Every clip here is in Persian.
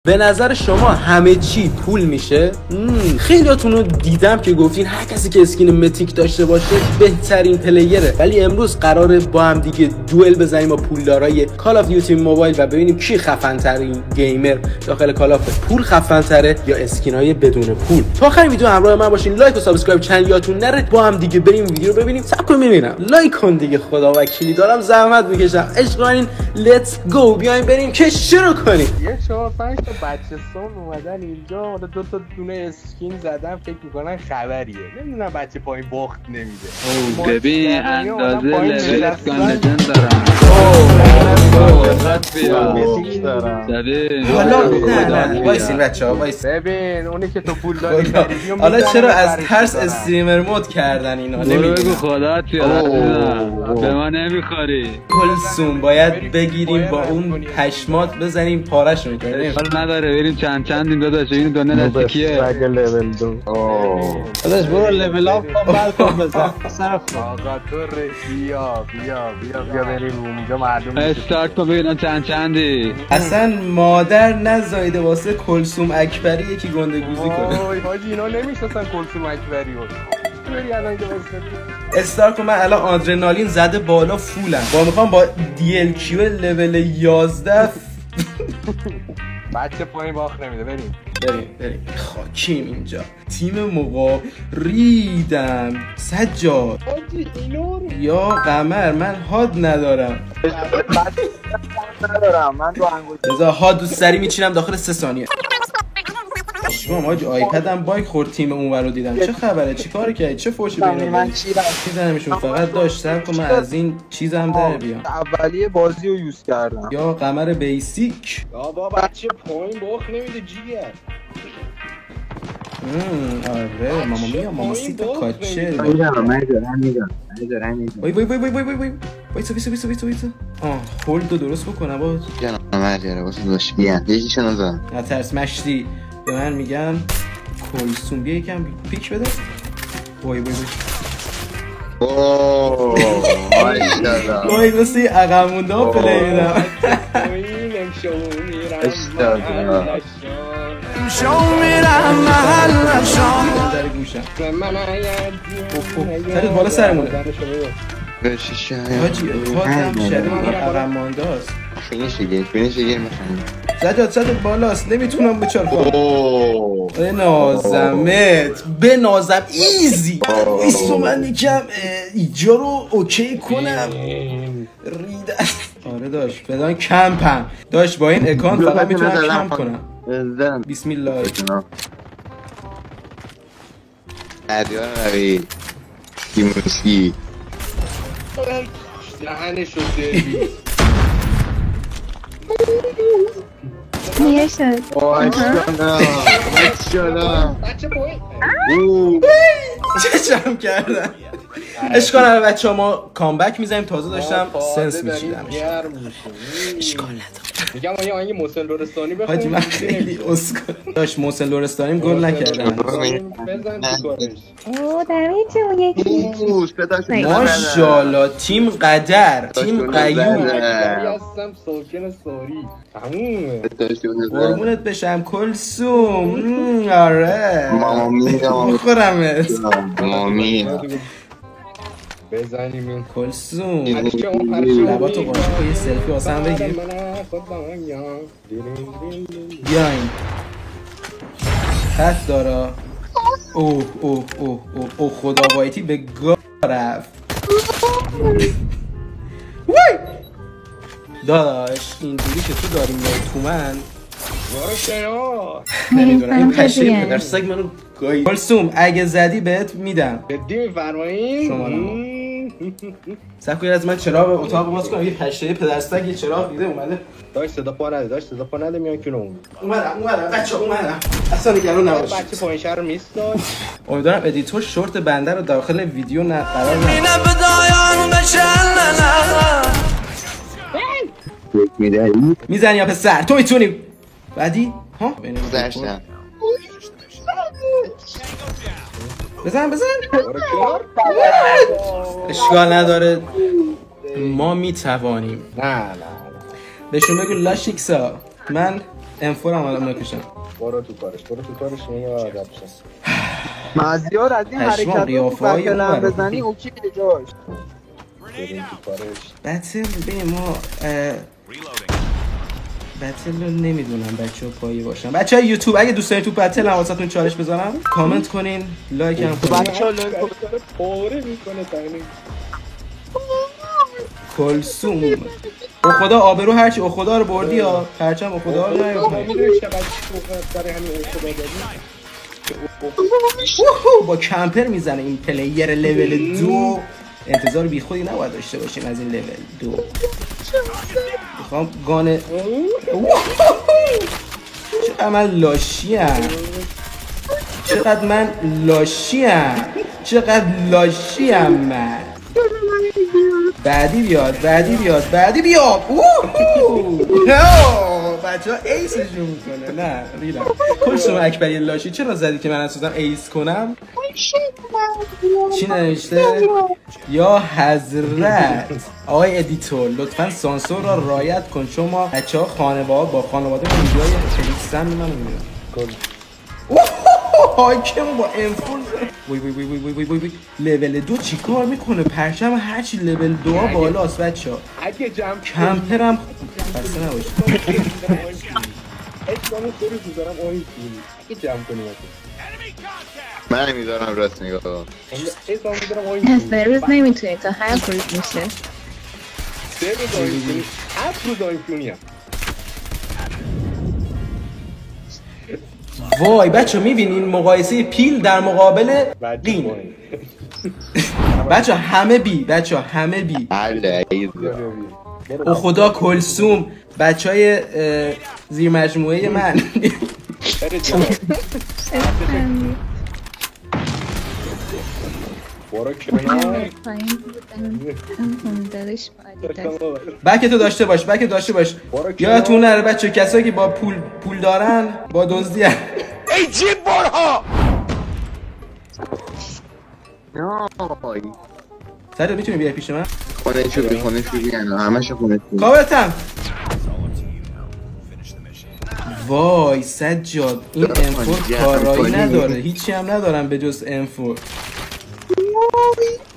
به نظر شما همه چی پول میشه؟ خیلیاتون رو دیدم که گفتین هر کسی که اسکین متیک داشته باشه بهترین پلیره، ولی امروز قراره با هم دیگه دوئل بزنیم با پولدارای کال آف دیوتی موبایل و ببینیم کی خفن ترین گیمر داخل کال آف پول خفن تره یا اسکینای بدون پول. تا آخر ویدیو همراه من باشین، لایک و سابسکرایب چنل یادتون نره. با هم دیگه بریم ویدیو رو ببینیم. صبر کن ببینم، لایک کن دیگه، خدا وکیلی دارم زحمت میکشم. عشق کنین، لیتس گو، بیاین بریم که شروع کنیم. 4 5 تا بچه سون اومدن اینجا، حالا 2 تا دونه اسکین زدن، فکر میکنن خبریه. نمیدونم بچه پایین باخت نمیده. ببین اندازه لول اسکان لجند دارم. حالا نه وایسین بچه‌ها وایس. ببین اونی که تو پول داری حالا چرا از ترس استریمر مود کردن اینا؟ نمیگو خدا به ما نمیخوری. کلثوم باید بگیریم با اون پشمات بزنیم پارش میکنیم. حالا نداره بریم چند این داداش. این دونه دست کیه؟ لول 2. داداش برو لول اپ کن بعد کن بزن. آقا تو بیا بریم اونجا مردم استارت کن ببینم چندی. اصلا مادر نزایده واسه کلثوم اکبری یکی گندگوزی کنه. وای حاجی اینا نمیشناسن کلثوم اکبری رو. بری الان که واسه استارت کن. من الان آدرنالین زده بالا فولم. میخوام با دی ال کیو لول 11 بچه پایین باخت نمیده. بریم خاکیم اینجا. تیم مقا ریدم سجاد یا قمر. من هاد ندارم. من دو انگشت بذار هاد دوست سری میچینم داخل 3 ثانیه. شما ماج آیپدم بایک خورد. تیم اونور رو دیدم. چه خبره؟ چیکار کردی؟ چه فوشی بینه؟ من چیزنمشون فقط داشتم که من از این چیزم در بیام. اولیه بازی رو یوز کردم. یا قمر بیسیک. بابا بچه پایین باخت نمیده جیگر. آره ماما میا ماما سیتا کاچه. وای وایسا. هولد رو درست بکنم باز. جانم مردیاره واسه داشت بیان یکی شنازم نترس مشتی. به من میگن کلثوم بیا یکم پیک بده. وای ماشاءالله وای واسه عقب مونده ها پلی میدم. در گوشم سرت بالا سرمونه. حاجی خواهدم شبیه عقب مانده هست. فینیش گیر میخوانیم سجاد بالاست. نمیتونم بچار کنم. بنازم ایزی. ایستو من یکم ایجا رو اوکی کنم. ریده. آره داشت بدان کمپم داشت. با این اکانت فقط میتونم کم کنم. بسم الله. ادیان روی دیموسکی دهنش رو سرویس. نیه شد ماشاءالله بچه پایین چه جمع کردن. اشکال نداره بچه ها، ما کامبک میزنیم. تازه داشتم سنس میچیدم. اشکال نداره. میگم آیا آهنگ محسن لرستانی بخونیم. حاجی من خیلی اسکل داشت. محسن لرستانیم گل نکردن. بزن تو کارش. اوه دمیجون یکی. ماشاءالله تیم قدر. تیم قیوم. هستم ساکن ساری. تمومه. قربونت بشم کلثوم. آره مامی بخورمت. مامی بزنیم این کلثوم. لباتو قاشق کن یه سلفی واسم بگیر. بیاین خط دارا. اوه خدا وایتی به گاه رفت. وای داداش اینجوری که تو داری میای تومن نمیدونم. این پشه پدر سگ منو گاهی. کلثوم اگه زدی بهت میدم. جدی میفرمایید؟ شما سکوی از من چراغ اتاق باز کنم. یه پشه پدر سگ یه چراغ دیده اومده. داشت صدا پا نده میان کنه اومدم بچه اومدم. اصلا نگران نباش. بچه پایین شهر میست. امیدوارم ادیتور شورت بنده رو داخل ویدیو قرار نده. میزنی یا پسر تو میتونی. بعدی ها زشتم بزن اشکال نداره ما میتوانیم. نه بهشون بگو لاشیکسا من M4 هم الان میکشم. برو تو کارش نمیاد آدپشن. مازیار از این حرکت رو بتل هم بزنی اوکی جاش. بریم تو کارش. بتل ببین ما بتل رو نمیدونم بچه‌ها پایی باشن. بچه‌ها یوتیوب اگه دوست دارین تو بتل هم واسهتون چالش بذارم کامنت کنین، لایک هم کنین. بچه‌ها لایک پاره میکنه تاینی. کلثوم او خدا آبرو هرچی او خدا رو بردی یا پرچم او خدا رو نیاوردی. میدونی چقدر برای همین خدا دادی؟ با کمپر میزنه این پلیر لول 2. انتظار بی خودی نباید داشته باشیم از این لول 2. میخوام گانه چقدر من لاشیم من. بعدی بیاد بچه ها ایسشون میکنه. نه ریدم. کلثوم اکبری لاشی چرا زدی که من اساسا ایس کنم؟ چی نوشته؟ یا حضرت آقای ادیتور لطفا سانسور را رعایت کن چون ما بچه ها با خانواده ویدیوهای فلیکسن من میبینم. حاکم با انفول وی لول 2 چی کار میکنه؟ پرچم هرچی لول 2 ها بالاست بچه ها. اگه جمع کمپرم بسته نباشه. اسمانو سروش میذارم آهی کنی اگه جمع کنی من میذارم راست نگاه اسمانو میذارم آهی پس کنی به روز نمیتونی تا هر روز میشه 3 روز آهی کنی 7 روز آهی کنیم. وای بچه میبینین مقایسه پیل در مقابل قین. بچه همه بی حله او خدا کلثوم بچه های زیر مجموعه من. برو کنار بک تو داشته باش یادتون نره بچه کسایی که با پول دارن با دزدی ای جیب برها. سجاد میتونی بیای پیش من؟ خونه چوبی همشو خونه چوبی کابرتم. وای سجاد این M4 کارایی نداره، هیچی هم ندارم به جز M4.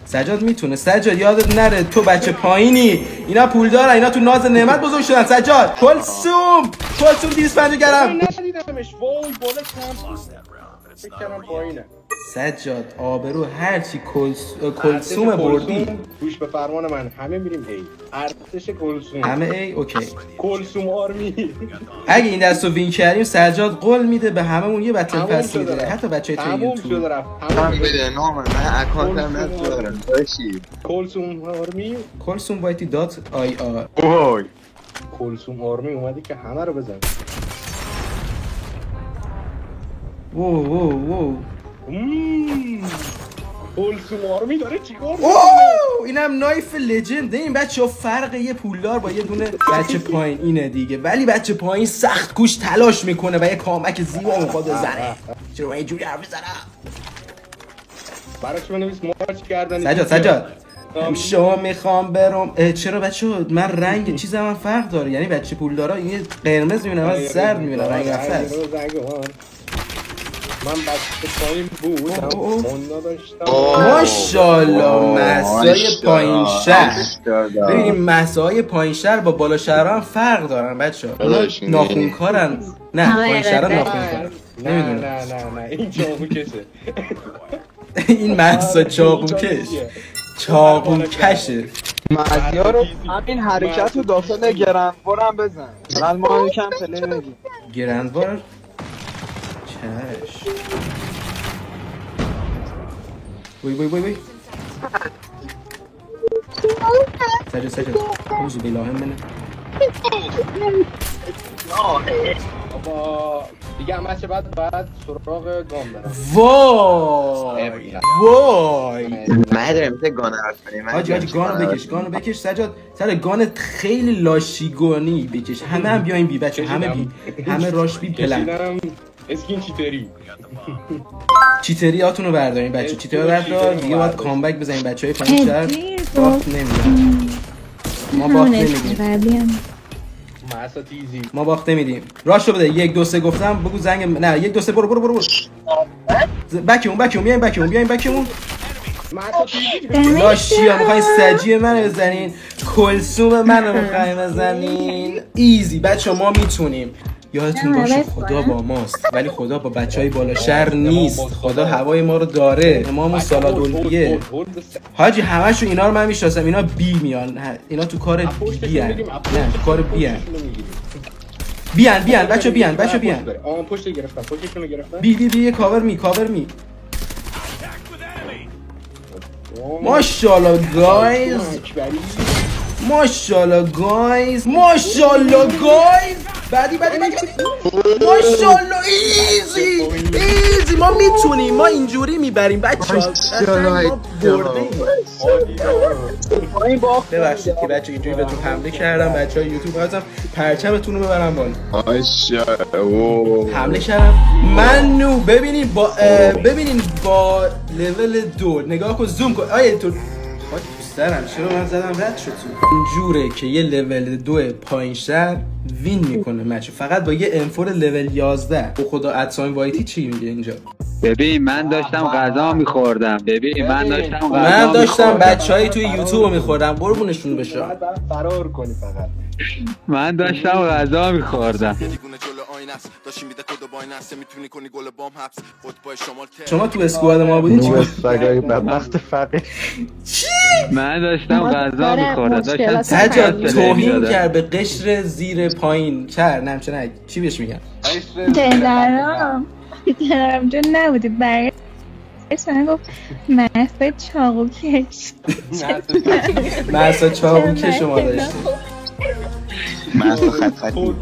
سجاد میتونه. سجاد یادت نره تو بچه پایینی، اینا پول دارن، اینا تو ناز نعمت بزرگ شدن. سجاد کلثوم 250 گرم. ندیدمش وای بالا کم فکر کردم پایینه. سجاد آبرو هرچی کلثوم بردی. گوش به فرمان من همه میریم ای ارتش کلثوم همه ای اوکی کلثوم آرمی. اگه این دستو وین کردیم سجاد قول میده به هممون یه بتل پس میده حتی بچهای تو یوتیوب. تمام بده نام من اکانتم ندارم باشی کلثوم آرمی کلثوم وایتی دات آی آر. اوه کلثوم آرمی اومدی که همه رو بزن. وو کلثوم آرمی داره چیکار میکنه؟ اینم نایف لجنده. این بچه فرق یه پولدار با یه دونه بچه پایین اینه دیگه، ولی بچه پایین سخت کوش تلاش میکنه و یه کامک زیبا میخواد بزنه. چرا من اینجوری حرف میزنم؟ براش بنویس مارچ کردن. سجاد شما میخوام برم. چرا بچه من رنگ چیزم هم فرق داره، یعنی بچه پولدارا این قرمز میبینم از زرد میبینم رنگ افس. من بچه پایین بود اونا داشتم. ماشاءالله مسای پایین شهر. ببینیم مسای پایین شهر با بالا شهر هم فرق دارن بچه ها. ناخونکارن. نه پایین شهر ناخونکارن. نمیدونم. نه این چاقو کشه. این مسا چاقو کشه. مازیار رو همین حرکت رو داخل گرندوار هم بزن. الان ما یکم پلی نگیم گرندوار چش. وی سجاد اوزو بالله منه. بابا دیگه همه چه بعد سراغ گام برم. وای مدرم مثل گانه حرف کنیم. حاجی گانو بکش سجاد. گان خیلی لاشیگانی بکش. همه هم بیاین بی بچه همه راش بی پلن. اسکین چیتری هاتونو بردارین بچه. چیتری بردار دیگه باید کامبک بزنین بچه های پایین شهر. باخت نمیدن ما باخت نمیدیم. اساتیزی ما باخت نمیدیم. راشو بده. 1 2 3 گفتم بگو زنگ. نه 1 2 3 برو. بکیمون بیاین بکیمون. لاشیا میخواین سجی منو بزنین، کلثوم منو میخواین بزنین. ایزی بچه ما میتونیم. یادتون باشه خدا با ماست، ولی خدا با بچهای بالا شهر نیست. خدا هوای ما رو داره. امام سالادولبیه حاجی. همشون اینا رو من میشناسم. اینا بی میان. اینا تو کار بیان. نه تو کار بیان بچه بیان. پشت گرفتم. پشتشون گرفتم. بی کاور می ماشاءالله گایز. بعدی ماشاءالله. ایزی ما میتونیم. ما اینجوری میبریم بچه‌ها. ما بردیم. ببخشید که بچه اینجوری بهتون حمله کردم. بچه‌های یوتیوب خواستم پرچمتون رو ببرم بالا. حمله کردم. منو ببینین با لول 2 نگاه کن. زوم کن. آیه تو دوست دارم. چرا من زدم رد شد تو. اینجوره که یه لول 2 پایین‌تر وین میکنه مچ فقط با یه انفور لول 11. به خدا ادساین وایتی چی میگه اینجا؟ ببین من داشتم غذا میخوردم. من داشتم بچهای توی یوتیوب میخوردم. قربونشون بشم. فرار کنی فقط. من داشتم غذا میخوردم. شما تو اسکواد ما بودین چی؟ سگای بدبخت فقیر. چی؟ من داشتم غذا میخوردم. داشتم سجاد توهین کرد به قشر زیر پایین کرد. نه چی بهش میگن؟ دلارام جون نبودی برای من گفت محصه چاقو کش. محصه چاقو کش شما داشتی. محصه خطی.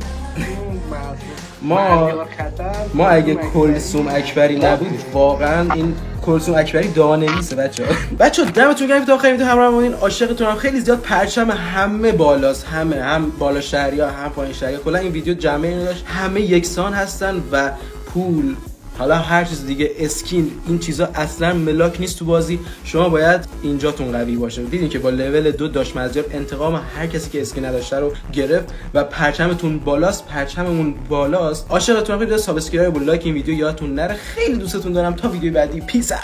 ما اگه کلثوم اکبری نبود واقعا این کلثوم اکبری دانویسه بچه‌ها دمتون گرم تا آخر ویدیو همراه بودین. عاشقتونم. خیلی زیاد پرچم همه بالاست. هم بالا شهریا هم پایین شهریا. کلا این ویدیو جمعه اینو داشت. همه یکسان هستن و پول حالا هر چیز دیگه اسکین این چیزا اصلا ملاک نیست تو بازی. شما باید اینجاتون قوی باشه. دیدین که با لول 2 داش مزیار انتقام هر کسی که اسکین نداشته رو گرفت و پرچمتون بالاست. پرچممون بالاست. عاشقتون. خیلی سابسکرایب و لایک این ویدیو یادتون نره. خیلی دوستتون دارم. تا ویدیو بعدی پیس اوت.